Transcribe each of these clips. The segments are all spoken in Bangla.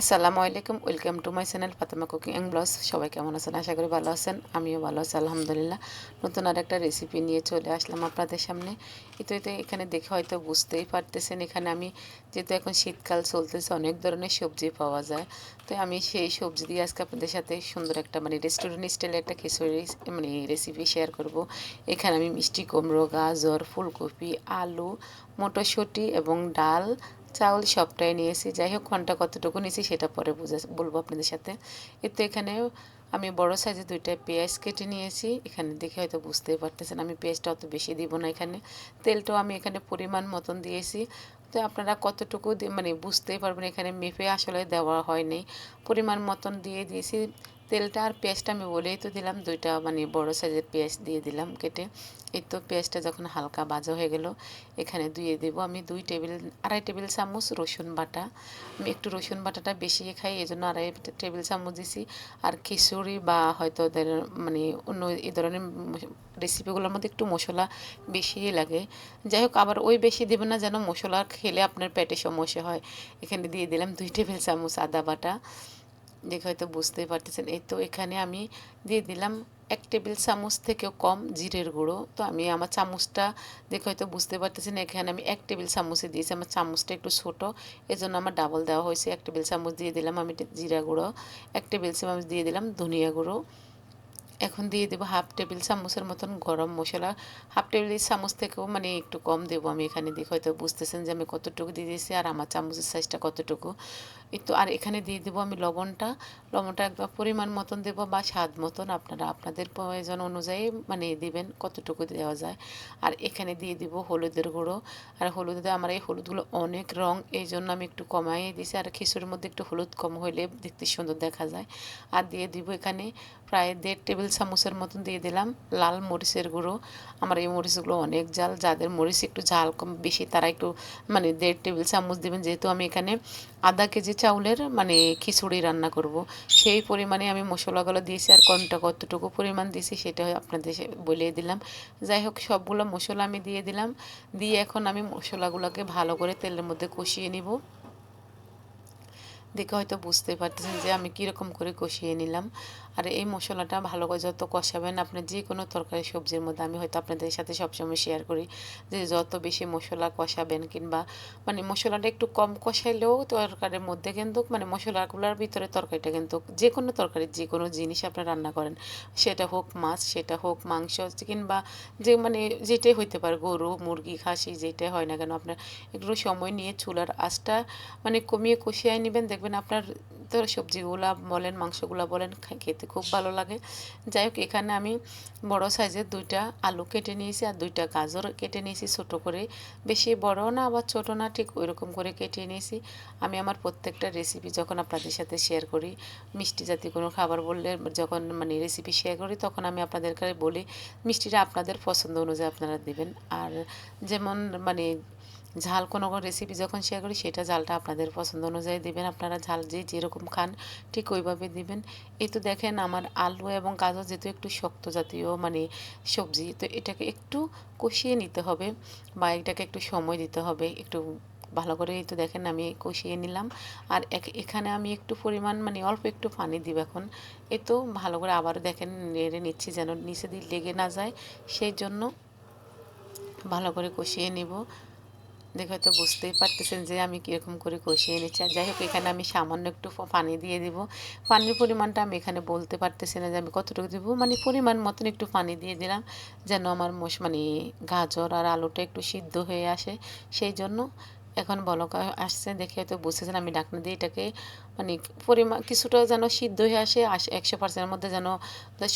আসসালামু আলাইকুম, welcome to my channel Fatema cooking and blogs. সবাই কেমন আছেন? আশা করি ভালো আছেন। আমিও ভালো আছি আলহামদুলিল্লাহ। নতুন আর একটা রেসিপি নিয়ে চলে আসলাম আপনাদের সামনে। এতে এখানে দেখে হয়তো বুঝতেই পারতেছেন, এখানে আমি যেহেতু এখন শীতকাল চলতেছে, অনেক ধরনের সবজি পাওয়া যায়। তো আমি সেই সবজি দিয়ে আজকে আপনাদের সাথে সুন্দর একটা রেস্টুরেন্ট স্টাইলে একটা খিচুড়ি রেসিপি শেয়ার করব। এখানে আমি মিষ্টি কুমড়ো, গাজর, ফুলকপি, আলু, মটরশুঁটি এবং ডাল, চাউল সবটাই নিয়েছি। যাই হোক, ঘন্টা কতটুকু নিয়েছি সেটা পরে বলবো আপনাদের সাথে। এতে এখানে আমি বড় সাইজে 2টা পেঁয়াজ কেটে নিয়েছি। এখানে দেখে হয়তো বুঝতেই পারতেছেন আমি পেঁয়াজটা অত বেশি দিব না। এখানে তেলটাও আমি এখানে পরিমাণ মতন দিয়েছি। তো আপনারা কতটুকু বুঝতেই পারবেন, এখানে মেপে আসলে দেওয়া হয়নি, পরিমাণ মতন দিয়ে দিয়েছি তেলটা। আর পেঁয়াজটা আমি বলেই তো দিলাম, 2টা বড় সাইজের পেঁয়াজ দিয়ে দিলাম কেটে। এই তো পেঁয়াজটা যখন হালকা ভাজা হয়ে গেল, এখানে দিয়ে দেবো আমি 2 টেবিল চামচ রসুন বাটা। আমি একটু রসুন বাটাটা বেশি খাই, এই জন্য 2.5 টেবিল চামচ দিছি। আর খিচুড়ি বা হয়তো ওদের অন্য এই ধরনের রেসিপিগুলোর মধ্যে একটু মশলা বেশিই লাগে। যাই হোক, আবার ওই বেশি দেবেন না যেন মশলা খেলে আপনার পেটে সমস্যা হয়। এখানে দিয়ে দিলাম 2 টেবিল চামচ আদা বাটা। দেখে হয়তো বুঝতেই পারতেছেন। এই তো এখানে আমি দিয়ে দিলাম 1 টেবিল চামচ থেকেও কম জিরের গুঁড়ো। তো আমি আমার চামচটা দেখে হয়তো বুঝতে পারতেছেন, এখানে আমি 1 টেবিল চামচে দিয়েছি, আমার চামচটা একটু ছোটো, এজন্য আমার ডাবল দেওয়া হয়েছে। 1 টেবিল চামচ দিয়ে দিলাম আমি জিরা গুঁড়ো, 1 টেবিল চামচ দিয়ে দিলাম ধনিয়া গুঁড়ো। এখন দিয়ে দেবো 1/2 টেবিল চামচের মতন গরম মশলা। 1/2 টেবিল চামচ থেকেও একটু কম দেবো আমি এখানে। দেখে হয়তো বুঝতেছেন যে আমি কতটুকু দিয়ে দিয়েছি আর আমার চামচের সাইজটা কতটুকু। একটু আর এখানে দিয়ে দেবো আমি লবণটা একবার পরিমাণ মতন দেবো বা স্বাদ মতন, আপনারা আপনাদের প্রয়োজন অনুযায়ী দিবেন কতটুকু দেওয়া যায়। আর এখানে দিয়ে দিব হলুদের গুঁড়ো। আর হলুদে আমার এই হলুদগুলো অনেক রং, এই জন্য আমি একটু কমাইয়ে দিয়েছি। আর খিচুড়ির মধ্যে একটু হলুদ কম হইলে দেখতে সুন্দর দেখা যায়। আর দিয়ে দিব এখানে প্রায় 1.5 টেবিল চামচের মতন দিয়ে দিলাম লাল মরিচের গুঁড়ো। আমার এই মরিচগুলো অনেক ঝাল, যাদের মরিচ একটু ঝাল কম বেশি তারা একটু 1.5 টেবিল চামচ দেবেন। যেহেতু আমি এখানে আধা কেজি চাউলের খিচুড়ি রান্না করব, সেই পরিমাণে আমি মশলাগুলো দিয়েছি। আর কোনটা কতটুকু পরিমাণ দিয়েছি সেটা আপনাদের বলিয়ে দিলাম। যাই হোক, সবগুলো মশলা আমি দিয়ে দিলাম। দিয়ে এখন আমি মশলাগুলোকে ভালো করে তেলের মধ্যে কষিয়ে নিব। দেখে হয়তো বুঝতে পারতেছেন যে আমি কীরকম করে কষিয়ে নিলাম। আর এই মশলাটা ভালো করে যত কষাবেন, আপনি যে কোনো তরকারি সবজির মধ্যে আমি হয়তো আপনাদের সাথে সবসময় শেয়ার করি যে যত বেশি মশলা কষাবেন কিংবা মশলাটা একটু কম কষাইলেও তরকারির মধ্যে কিন্তু মশলাগুলোর ভিতরে তরকারিটা কিন্তু যে কোনো তরকারি যে কোনো জিনিস আপনি রান্না করেন, সেটা হোক মাছ, সেটা হোক মাংস, কিংবা যে যেটাই হইতে পারে, গরু মুরগি খাসি যেটাই হয় না কেন, আপনার একটু সময় নিয়ে চুলার আঁচটা কমিয়ে কষিয়ে নেবেন। দেখবেন আপনার তো সবজিগুলা বলেন মাংসগুলা বলেন খেতে খুব ভালো লাগে। যাই হোক, এখানে আমি বড় সাইজের 2টা আলু কেটে নিয়েছি আর 2টা গাজর কেটে নিয়েছি ছোটো করে, বেশি বড় না আবার ছোটো না, ঠিক ওই রকম করে কেটে নিয়েছি। আমি আমার প্রত্যেকটা রেসিপি যখন আপনাদের সাথে শেয়ার করি, মিষ্টি জাতীয় কোনো খাবার বললে যখন রেসিপি শেয়ার করি, তখন আমি আপনাদেরকে বলি মিষ্টিটা আপনাদের পছন্দ অনুযায়ী আপনারা দিবেন। আর যেমন ঝাল কোনো রেসিপি যখন শেয়ার করি, সেটা ঝালটা আপনাদের পছন্দ অনুযায়ী দিবেন। আপনারা ঝাল যে যেরকম খান ঠিক ওইভাবে দিবেন। এই তো দেখেন আমার আলু এবং গাজর যেহেতু একটু শক্ত জাতীয় সবজি, তো এটাকে একটু কষিয়ে নিতে হবে বা এটাকে একটু সময় দিতে হবে একটু ভালো করে। এই তো দেখেন আমি কষিয়ে নিলাম। আর এখানে আমি একটু পরিমাণ অল্প একটু পানি দিব এখন। এই তো ভালো করে আবারও দেখেন নেড়ে নিচ্ছি যেন নিচে দিয়ে লেগে না যায়, সেই জন্য ভালো করে কষিয়ে নিব। দেখে হয়তো বুঝতেই পারতেছেন যে আমি কীরকম করে কষিয়ে নিচ্ছি। আর যাই হোক, এখানে আমি সামান্য একটু পানি দিয়ে দিব। পানির পরিমাণটা আমি এখানে বলতে পারতেছি না যে আমি কতটুকু দেবো, পরিমাণ মতন একটু পানি দিয়ে দিলাম যেন আমার গাজর আর আলুটা একটু সিদ্ধ হয়ে আসে, সেই জন্য। এখন বলক আসছে দেখে হয়তো বুঝতেছেন, আমি ঢাকনা দিয়ে এটাকে পরিমাণ কিছুটা যেন সিদ্ধ হয়ে আসে 100%-এর মধ্যে, যেন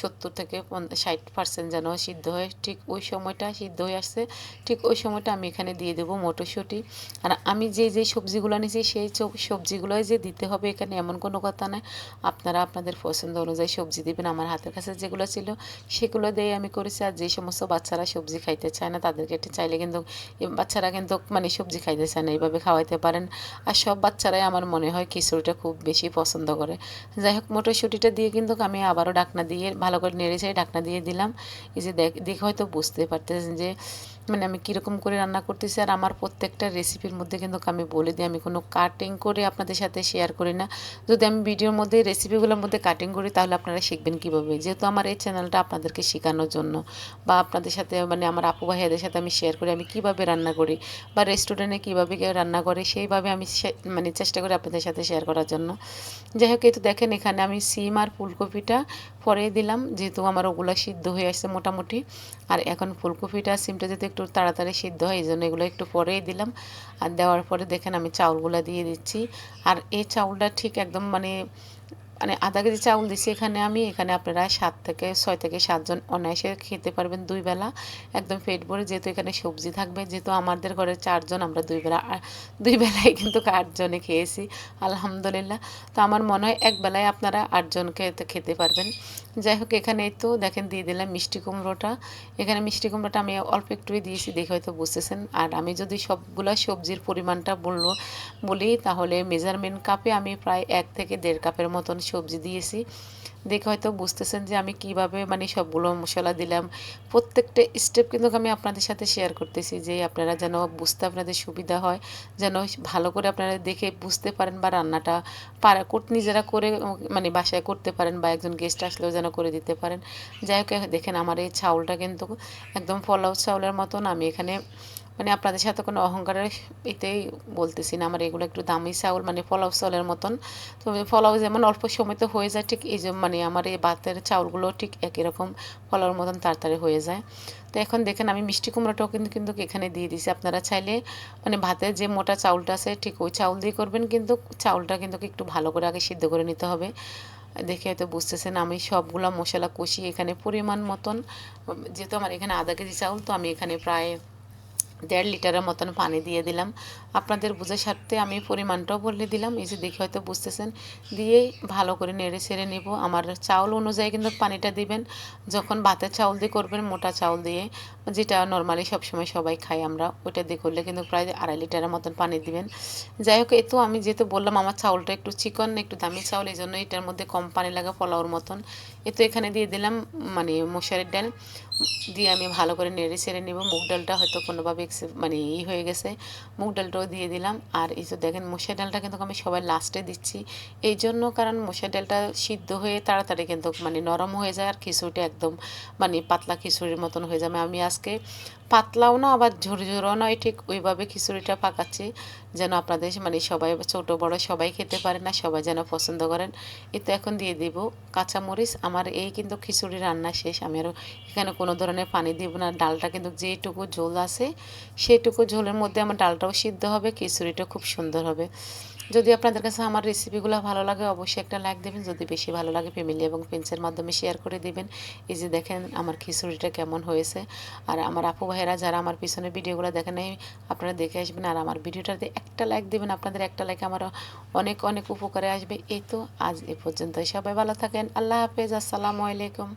70 থেকে 60% যেন সিদ্ধ হয়, ঠিক ওই সময়টা সিদ্ধ হয়ে আসছে। ঠিক ওই সময়টা আমি এখানে দিয়ে দেবো মটরশুঁটি। আর আমি যে সবজিগুলো নিয়েছি সেই সবজিগুলোই যে দিতে হবে এখানে এমন কোনো কথা নয়, আপনারা আপনাদের পছন্দ অনুযায়ী সবজি দেবেন। আমার হাতের কাছে যেগুলো ছিল সেগুলো দিয়ে আমি করেছি। আর যে সমস্ত বাচ্চারা সবজি খাইতে চায় না, তাদেরকে এটা চাইলে কিন্তু বাচ্চারা কিন্তু সবজি খাইতে চায় না, এইভাবে খাওয়াইতে পারেন। আর সব বাচ্চারাই আমার মনে হয় খিচুড়িটা খুব বেশি পছন্দ করে। যাই হোক, মটরশুঁটিটা দিয়ে কিন্তু আমি আবারও ঢাকনা দিয়ে ভালো করে নেড়ে চেড়ে ঢাকনা দিয়ে দিলাম। এই যে দেখে হয়তো বুঝতে পারতেছেন যে মানে আমি কীরকম করে রান্না করতেছি। আর আমার প্রত্যেকটা রেসিপির মধ্যে কিন্তু আমি বলে দিই, আমি কোনো কাটিং করে আপনাদের সাথে শেয়ার করি না। যদি আমি ভিডিওর মধ্যে রেসিপিগুলোর মধ্যে কাটিং করি তাহলে আপনারা শিখবেন কীভাবে? যেহেতু আমার এই চ্যানেলটা আপনাদেরকে শেখানোর জন্য, বা আপনাদের সাথে মানে আমার আপু ভাইয়াদের সাথে আমি শেয়ার করি আমি কীভাবে রান্না করি, বা রেস্টুরেন্টে কীভাবে কেউ রান্না করে সেইভাবে আমি মানে চেষ্টা করি আপনাদের সাথে শেয়ার করার জন্য। যাই হোক, এই তো দেখেন এখানে আমি সিম আর ফুলকপিটা পরে দিলাম, যেহেতু আমার ওগুলো সিদ্ধ হয়ে আসছে মোটামুটি। আর এখন ফুলকপিটা আর সিমটা যাতে একটু তাড়াতাড়ি সিদ্ধ হয় এই জন্য এগুলো একটু পরেই দিলাম। আর দেওয়ার পরে দেখেন আমি চাউলগুলো দিয়ে দিচ্ছি। আর এই চাউলটা ঠিক একদম মানে মানে আধা কেজি চাউল দিছি এখানে আমি। এখানে আপনারা 6 থেকে 7 জন অনায়াসে খেতে পারবেন 2 বেলা একদম পেট ভরে। যেহেতু এখানে সবজি থাকবে, যেহেতু আমাদের ঘরে 4 জন, আমরা 2 বেলা 2 বেলায় কিন্তু 8 জনে খেয়েছি আলহামদুলিল্লাহ। তো আমার মনে হয় এক বেলায় আপনারা 8 জন খেতে পারবেন। যাই হোক, এখানে এই তো দেখেন দিয়ে দিলাম মিষ্টি কুমড়োটা। এখানে মিষ্টি কুমড়োটা আমি অল্প একটুই দিয়েছি, দেখে হয়তো বুঝতেছেন। আর আমি যদি সবগুলা সবজির পরিমাণটা বলি তাহলে মেজারমেন্ট কাপে আমি প্রায় 1 থেকে 1.5 কাপের মতন সবজি দিয়েছি। দেখে হয়তো বুঝতেছেন যে আমি কিভাবে মানে সবগুলো মশলা দিলাম। প্রত্যেকটা স্টেপ কিন্তু আমি আপনাদের সাথে শেয়ার করতেছি, যে আপনারা যেন বুঝতে আপনাদের সুবিধা হয়, যেন ভালো করে আপনারা দেখে বুঝতে পারেন, বা রান্নাটা নিজেরা করে মানে বাসায় করতে পারেন, বা একজন গেস্ট আসলেও যেন করে দিতে পারেন। যাই হোক, দেখেন আমার এই চাউলটা কিন্তু একদম পোলাও চাউলের মতন। আমি এখানে মানে আপনাদের সাথে কোনো অহংকারের এতেই বলতেছি না, আমার এগুলো একটু দামি চাউল, মানে পোলাও চাউলের মতন। তো পোলাও যেমন অল্প সময়তে হয়ে যায়, ঠিক এই যে মানে আমার এই ভাতের চাউলগুলো ঠিক একই রকম পোলাওর মতন তাড়াতাড়ি হয়ে যায়। তো এখন দেখেন আমি মিষ্টি কুমড়াটাও কিন্তু এখানে দিয়ে দিয়েছি। আপনারা চাইলে মানে ভাতের যে মোটা চাউলটা আছে ঠিক ওই চাউল দিয়ে করবেন, কিন্তু চাউলটা কিন্তু একটু ভালো করে আগে সিদ্ধ করে নিতে হবে। দেখে হয়তো বুঝতেছেন আমি সবগুলা মশলা কষিয়ে এখানে পরিমাণ মতন, যেহেতু আমার এখানে আধা কেজি চাউল, তো আমি এখানে প্রায় 1.5 লিটারের মতন পানি দিয়ে দিলাম। আপনাদের বুঝার স্বার্থে আমি পরিমাণটাও বলে দিলাম। এই যে দেখে হয়তো বুঝতেছেন। দিয়েই ভালো করে নেড়ে ছেড়ে নেব। আমার চাউল অনুযায়ী কিন্তু পানিটা দিবেন। যখন ভাতের চাউল দিয়ে করবেন, মোটা চাউল দিয়ে, যেটা নর্মালি সবসময় সবাই খাই আমরা, ওইটা দিয়ে করলে কিন্তু প্রায় 2.5 লিটারের মতন পানি দিবেন। যাই হোক, এই তো আমি যেহেতু বললাম আমার চাউলটা একটু চিকন, একটু দামি চাউল, এই জন্য এটার মধ্যে কম পানি লাগে পোলাওর মতন। এ তো এখানে দিয়ে দিলাম মানে মশারির ডাল, দিয়ে আমি ভালো করে নেড়ে ছেড়ে নেব। মুগ ডালটা হয়তো কোনোভাবে মানে হয়ে গেছে, মুগ ডালটাও দিয়ে দিলাম। আর এই যে দেখেন মশার ডালটা কিন্তু আমি সবাই লাস্টে দিচ্ছি এই জন্য, কারণ মশার ডালটা সিদ্ধ হয়ে তাড়াতাড়ি কিন্তু মানে নরম হয়ে যায়, আর খিচুড়িটা একদম মানে পাতলা খিচুড়ির মতন হয়ে যাবে। আমি আজকে পাতলাও না আবার ঝুরঝুরও নয়, ঠিক ওইভাবে খিচুড়িটা পাকাচ্ছি যেন আপনাদের মানে সবাই ছোট বড় সবাই খেতে পারে, না সবাই যেন পছন্দ করেন। এই তো এখন দিয়ে দিব কাঁচামরিচ। আমার এই কিন্তু খিচুড়ি রান্না শেষ, আমি আরও এখানে কোনো ধরনের পানি দিব না। ডালটা কিন্তু যেটুকু ঝোল আছে সেইটুকু ঝোলের মধ্যে আমার ডালটাও সিদ্ধ হবে, খিচুড়িটা খুব সুন্দর হবে। যদি আপনাদের কাছে আমার রেসিপিগুলো ভালো লাগে অবশ্যই একটা লাইক দেবেন, যদি বেশি ভালো লাগে ফ্যামিলি এবং ফ্রেন্ডসের মাধ্যমে শেয়ার করে দেবেন। এই যে দেখেন আমার খিচুড়িটা কেমন হয়েছে। আর আমার আপু ভাইয়েরা যারা আমার পিছনে ভিডিওগুলো দেখেন নাই, আপনারা দেখে আসবেন, আর আমার ভিডিওটাতে একটা লাইক দেবেন। আপনাদের একটা লাইক আমার অনেক অনেক উপকারে আসবে। এই তো আজ এ পর্যন্তই, সবাই ভালো থাকেন, আল্লাহ হাফেজ, আসসালামু আলাইকুম।